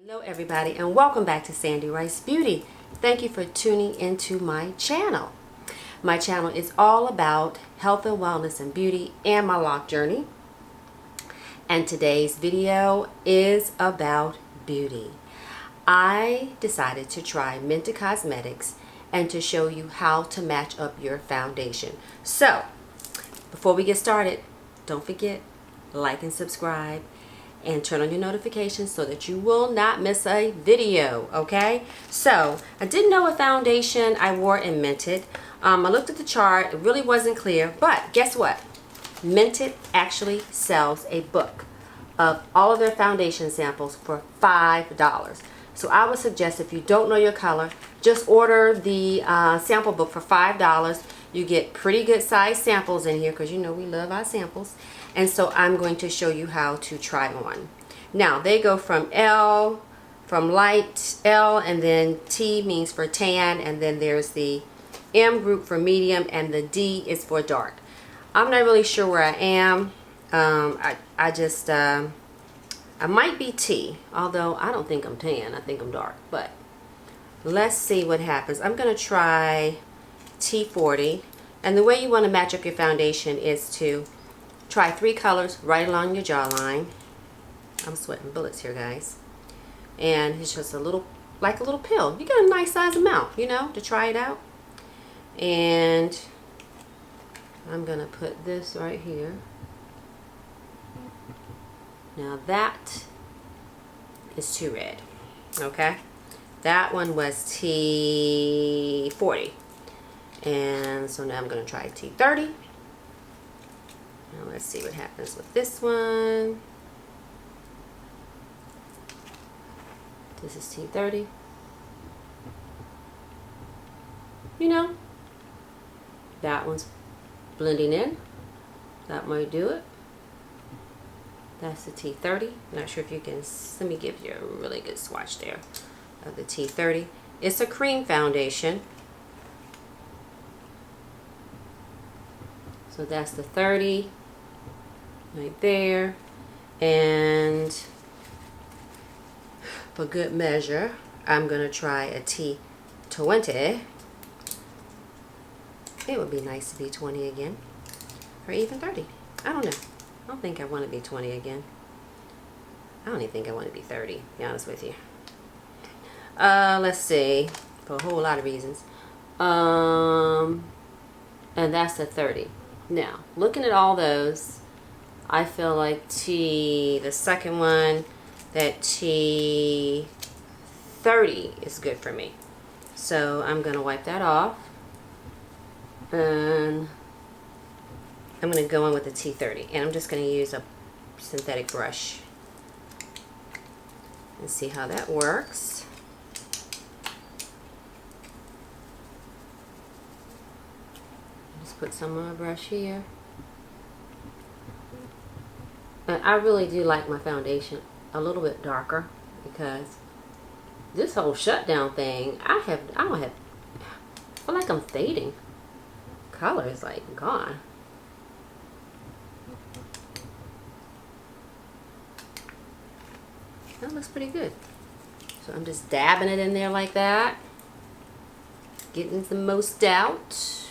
Hello everybody and welcome back to Sandy Rice Beauty. Thank you for tuning into my channel. My channel is all about health and wellness and beauty and my lock journey. And today's video is about beauty. I decided to try Mented Cosmetics and to show you how to match up your foundation. So, before we get started, don't forget, like and subscribe and turn on your notifications so that you will not miss a video, okay? So, I didn't know what foundation I wore in Mented. I looked at the chart, it really wasn't clear, but guess what? Mented actually sells a book of all of their foundation samples for $5. So I would suggest if you don't know your color, just order the sample book for $5. You get pretty good size samples in here because you know we love our samples. And so I'm going to show you how to try on. Now they go from L, from light, L, and then T means for tan, and then there's the M group for medium, and the D is for dark. I'm not really sure where I am. I might be T, although I don't think I'm tan. I think I'm dark. But let's see what happens. I'm going to try T40. And the way you want to match up your foundation is to try 3 colors right along your jawline. I'm sweating bullets here, guys. And it's just a little, like a little pill. You get a nice size amount, you know, to try it out. And I'm going to put this right here. Now that is too red, okay? That one was T40. And so now I'm going to try T30. Now let's see what happens with this one. This is T30. You know, that one's blending in. That might do it. That's the T30. Not sure if you can, let me give you a really good swatch there of the T30. It's a cream foundation. So that's the 30 right there. And for good measure, I'm going to try a T20. It would be nice to be 20 again. Or even 30. I don't know. I don't think I want to be 20 again. I don't even think I want to be 30, to be honest with you. Let's see. For a whole lot of reasons. And that's the 30. Now, looking at all those, I feel like the second one, that T30 is good for me. So I'm going to wipe that off. And I'm going to go in with the T30. And I'm just going to use a synthetic brush and see how that works. Put some on my brush here. And I really do like my foundation a little bit darker because this whole shutdown thing, I feel like I'm fading. Color is like gone. That looks pretty good. So I'm just dabbing it in there like that. Getting the most out.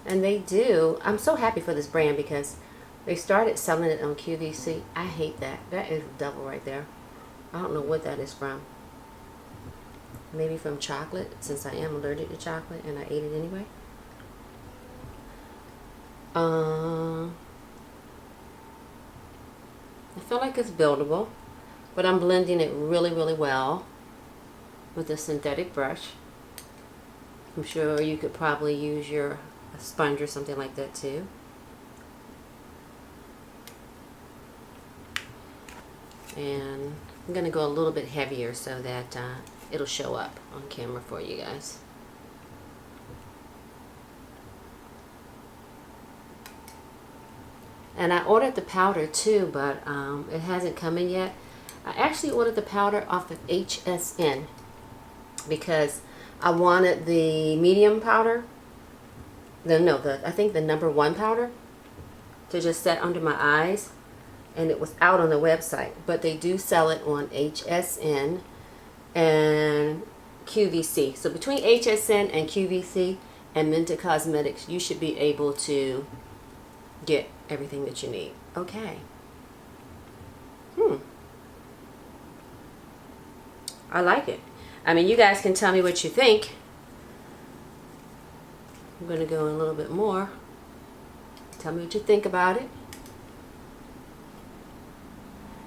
And they do. I'm so happy for this brand because they started selling it on QVC. I hate that. That is double right there. I don't know what that is from. Maybe from chocolate, since I am allergic to chocolate and I ate it anyway. I feel like it's buildable, but I'm blending it really, really well with a synthetic brush. I'm sure you could probably use a sponge or something like that too. And I'm going to go a little bit heavier so that it'll show up on camera for you guys. And I ordered the powder too, but it hasn't come in yet. I actually ordered the powder off of HSN because I wanted the medium powder. I think the #1 powder to just set under my eyes. and it was out on the website, but they do sell it on HSN and QVC. So between HSN and QVC and Mented Cosmetics, you should be able to get everything that you need. Okay. I like it. I mean, you guys can tell me what you think. I'm going to go in a little bit more. Tell me what you think about it.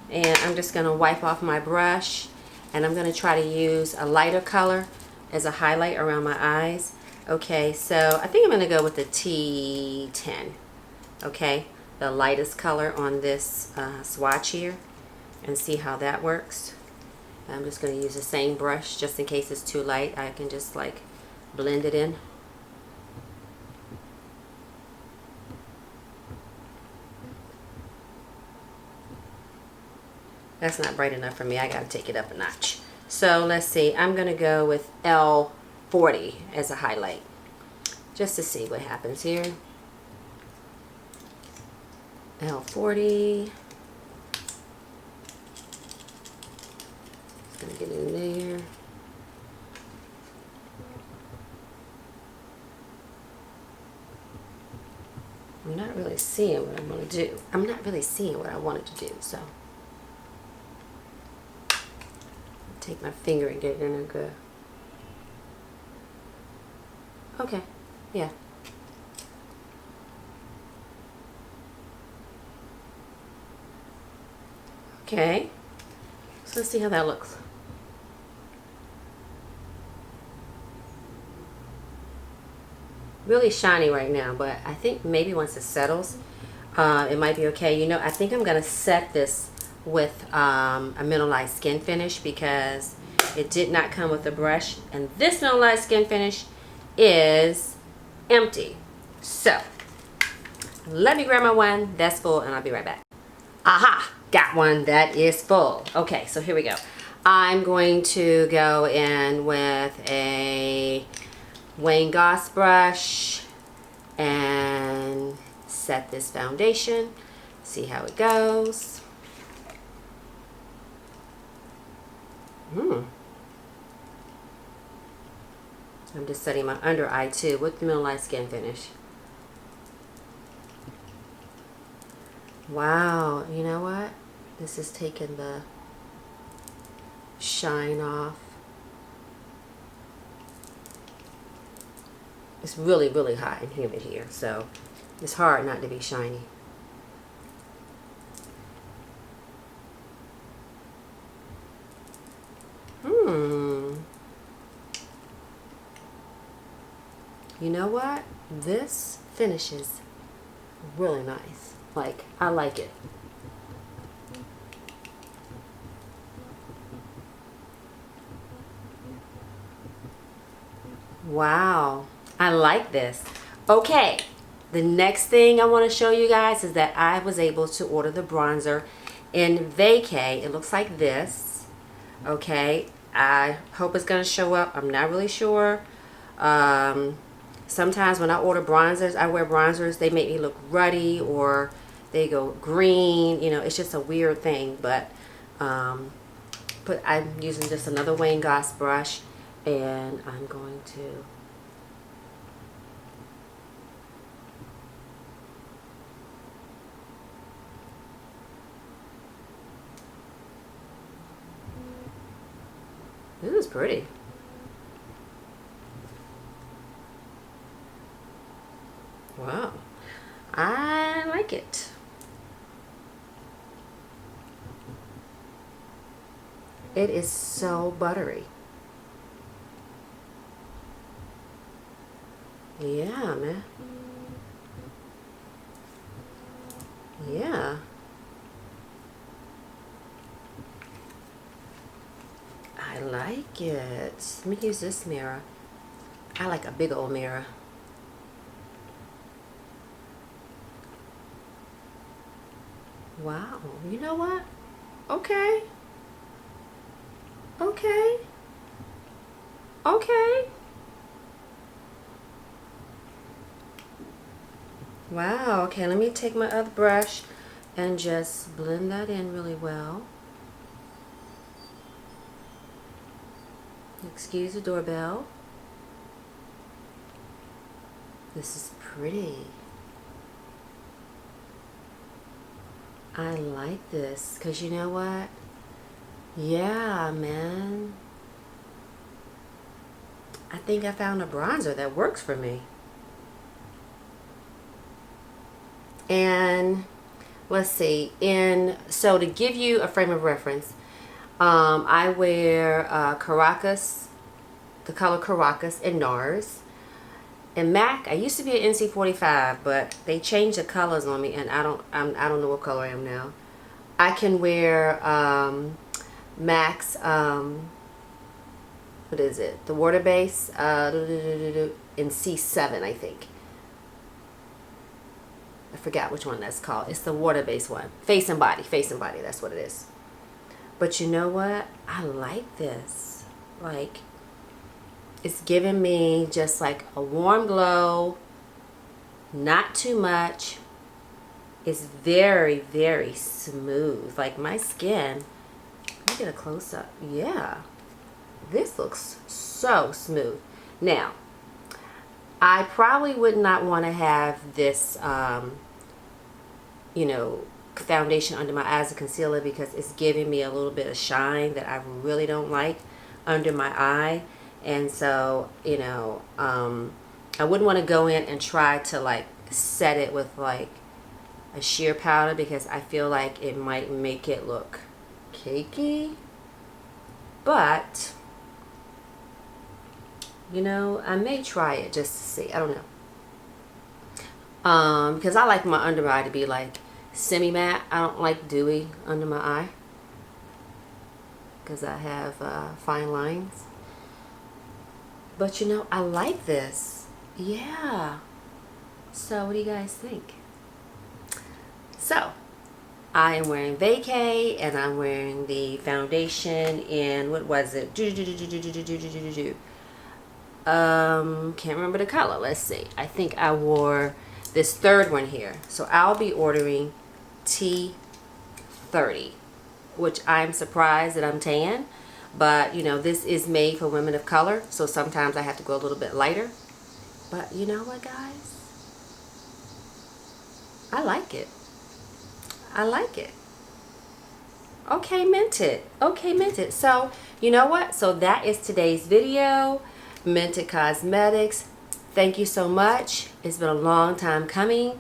And I'm just going to wipe off my brush, and I'm going to try to use a lighter color as a highlight around my eyes. Okay, so I think I'm going to go with the T10. Okay, the lightest color on this swatch here, and see how that works. I'm just going to use the same brush just in case it's too light. I can just like blend it in. That's not bright enough for me. I got to take it up a notch. So let's see. I'm going to go with L40 as a highlight, just to see what happens here. L40. Just going to get in there. I'm not really seeing what I want to do. I'm not really seeing what I wanted to do, so take my finger and get it in there good. Okay, yeah. Okay, so let's see how that looks. Really shiny right now, but I think maybe once it settles, it might be okay. You know, I think I'm going to set this with a mineralized skin finish because it did not come with a brush, and this mineralized skin finish is empty. So let me grab my one that's full, and I'll be right back. Aha, got one that is full. Okay, so here we go. I'm going to go in with a Wayne Goss brush and set this foundation, see how it goes. I'm just setting my under eye too with the mineralized skin finish. Wow, you know what? This is taking the shine off. It's really, really hot and humid here, so it's hard not to be shiny. You know what? This finishes really nice. Like, I like it. Wow, I like this. Okay, the next thing I want to show you guys is that I was able to order the bronzer in Vacay. It looks like this. Okay, I hope it's going to show up. I'm not really sure. Sometimes when I order bronzers, I wear bronzers, they make me look ruddy or they go green. You know, it's just a weird thing. But I'm using just another Wayne Goss brush, and I'm going to this is pretty. Wow, I like it. It is so buttery. Yeah, man. Yeah. I like it. Let me use this mirror. I like a big old mirror. Wow. You know what? Okay. Okay. Okay. Wow. Okay, let me take my other brush and just blend that in really well. Excuse the doorbell. This is pretty. I like this because you know what? Yeah, man. I think I found a bronzer that works for me. And let's see. So to give you a frame of reference, I wear Caracas, the color Caracas in Nars. And MAC, I used to be an NC45, but they changed the colors on me, and I don't know what color I am now. I can wear MAC's what is it? The water base in C7, I think. I forgot which one that's called. It's the water base one. Face and body, that's what it is. But you know what? I like this. Like, it's giving me just like a warm glow, not too much. It's very, very smooth. Like my skin, let me get a close up. Yeah, this looks so smooth. Now, I probably would not want to have this, you know, foundation under my eyes to concealer because it's giving me a little bit of shine that I really don't like under my eye. And so, you know, I wouldn't want to go in and try to like set it with like a sheer powder because I feel like it might make it look cakey. But, you know, I may try it just to see. I don't know. Because I like my under eye to be like semi-matte. I don't like dewy under my eye because I have fine lines. But you know, I like this. Yeah. So what do you guys think? So, I am wearing Vacay and I'm wearing the foundation in, what was it? Can't remember the color. Let's see. I think I wore this third one here. So I'll be ordering T30, which I'm surprised that I'm tan. But, you know, this is made for women of color, so sometimes I have to go a little bit lighter. But you know what, guys? I like it. I like it. Okay, Mented. Okay, Mented. So, you know what? So that is today's video. Mented Cosmetics. Thank you so much. It's been a long time coming.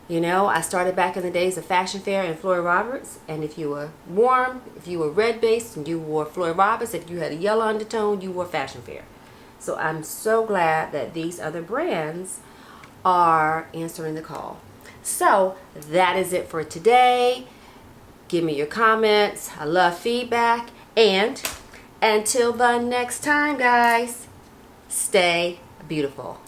You know, I started back in the days of Fashion Fair and Floyd Roberts, and if you were warm, if you were red based and you wore Floyd Roberts, if you had a yellow undertone, you wore Fashion Fair. So I'm so glad that these other brands are answering the call. So that is it for today. Give me your comments. I love feedback. And until the next time, guys, stay beautiful.